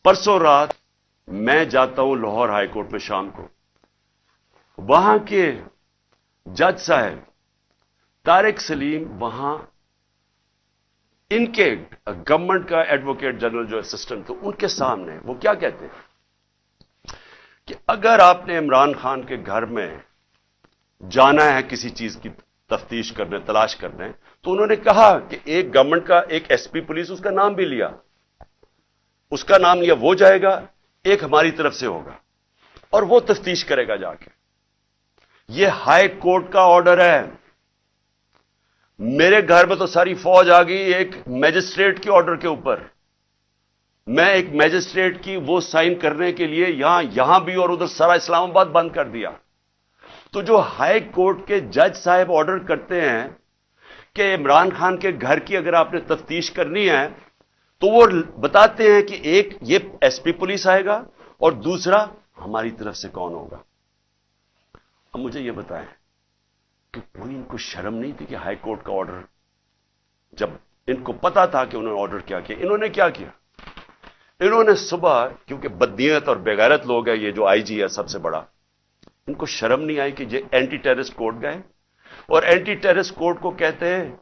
परसों रात मैं जाता हूं लाहौर हाई कोर्ट में शाम को, वहां के जज साहब तारिक सलीम वहां इनके गवर्नमेंट का एडवोकेट जनरल जो असिस्टेंट थे उनके सामने वो क्या कहते हैं कि अगर आपने इमरान खान के घर में जाना है किसी चीज की तफ्तीश करने, तलाश करने, तो उन्होंने कहा कि एक गवर्नमेंट का एक एसपी पुलिस, उसका नाम भी लिया, उसका नाम लिया, वो जाएगा, एक हमारी तरफ से होगा और वो तफ्तीश करेगा जाके। ये हाई कोर्ट का ऑर्डर है। मेरे घर में तो सारी फौज आ गई एक मैजिस्ट्रेट के ऑर्डर के ऊपर। मैं एक मैजिस्ट्रेट की वो साइन करने के लिए यहां भी और उधर सारा इस्लामाबाद बंद कर दिया। तो जो हाई कोर्ट के जज साहब ऑर्डर करते हैं कि इमरान खान के घर की अगर आपने तफ्तीश करनी है, तो वो बताते हैं कि एक ये एसपी पुलिस आएगा और दूसरा हमारी तरफ से कौन होगा। अब मुझे ये बताएं कि कोई इनको शर्म नहीं थी कि हाई कोर्ट का ऑर्डर, जब इनको पता था कि उन्होंने ऑर्डर क्या किया, इन्होंने क्या किया? इन्होंने सुबह, क्योंकि बदनीयत और बेगैरत लोग हैं, ये जो आईजी है सबसे बड़ा, इनको शर्म नहीं आई कि ये एंटी टेररिस्ट कोर्ट गए और एंटी टेररिस्ट कोर्ट को कहते हैं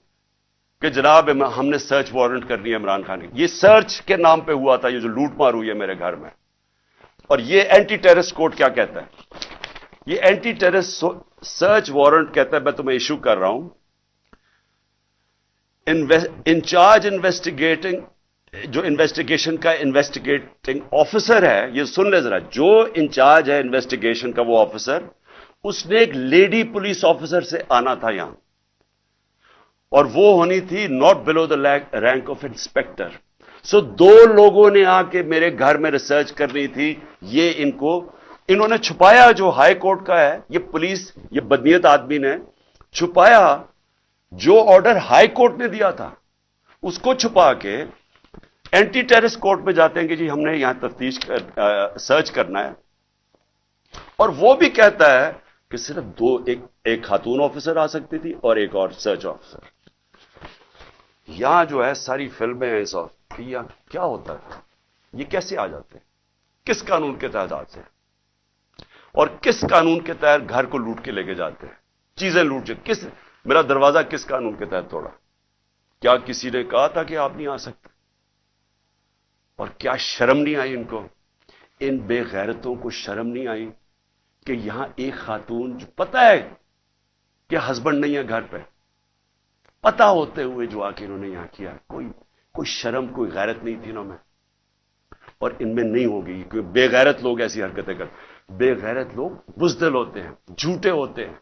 कि जनाब हमने सर्च वारंट करनी है इमरान खान की। ये सर्च के नाम पे हुआ था, ये जो लूट मार हुई है मेरे घर में। और ये एंटी टेररिस्ट कोर्ट क्या कहता है? ये एंटी टेररिस्ट सर्च वारंट कहता है मैं तुम्हें इशू कर रहा हूं, इंचार्ज इन्वेस्टिगेटिंग, जो इन्वेस्टिगेशन का इन्वेस्टिगेटिंग ऑफिसर है, ये सुन ले जरा, जो इंचार्ज है इन्वेस्टिगेशन का वो ऑफिसर, उसने एक लेडी पुलिस ऑफिसर से आना था यहां, और वो होनी थी not below the rank of inspector. So दो लोगों ने आके मेरे घर में रिसर्च करनी थी। ये इन्होंने छुपाया, जो हाई कोर्ट का है, ये पुलिस, ये बदनीयत आदमी ने छुपाया जो ऑर्डर हाई कोर्ट ने दिया था, उसको छुपा के एंटी टेररिस्ट कोर्ट में जाते हैं कि जी हमने यहां तफ्तीश सर्च करना है। और वो भी कहता है कि सिर्फ एक खातून ऑफिसर आ सकती थी और एक और सर्च ऑफिसर। यहां जो है सारी फिल्में हैं सब कि क्या होता है, ये कैसे आ जाते हैं, किस कानून के तहत आते हैं और किस कानून के तहत घर को लूट के लेके जाते हैं, चीजें लूट के, मेरा दरवाजा किस कानून के तहत तोड़ा? क्या किसी ने कहा था कि आप नहीं आ सकते? और क्या शर्म नहीं आई इनको? इन बेगैरतों को शर्म नहीं आई कि यहां एक खातून, जो पता है कि हस्बैंड नहीं है घर पे, पता होते हुए जो आके इन्होंने यहां किया, कोई शर्म, कोई गैरत नहीं थी इनमें। और इनमें नहीं होगी, क्योंकि बेगैरत लोग ऐसी हरकतें करते। बेगैरत लोग बुज़दिल होते हैं, झूठे होते हैं,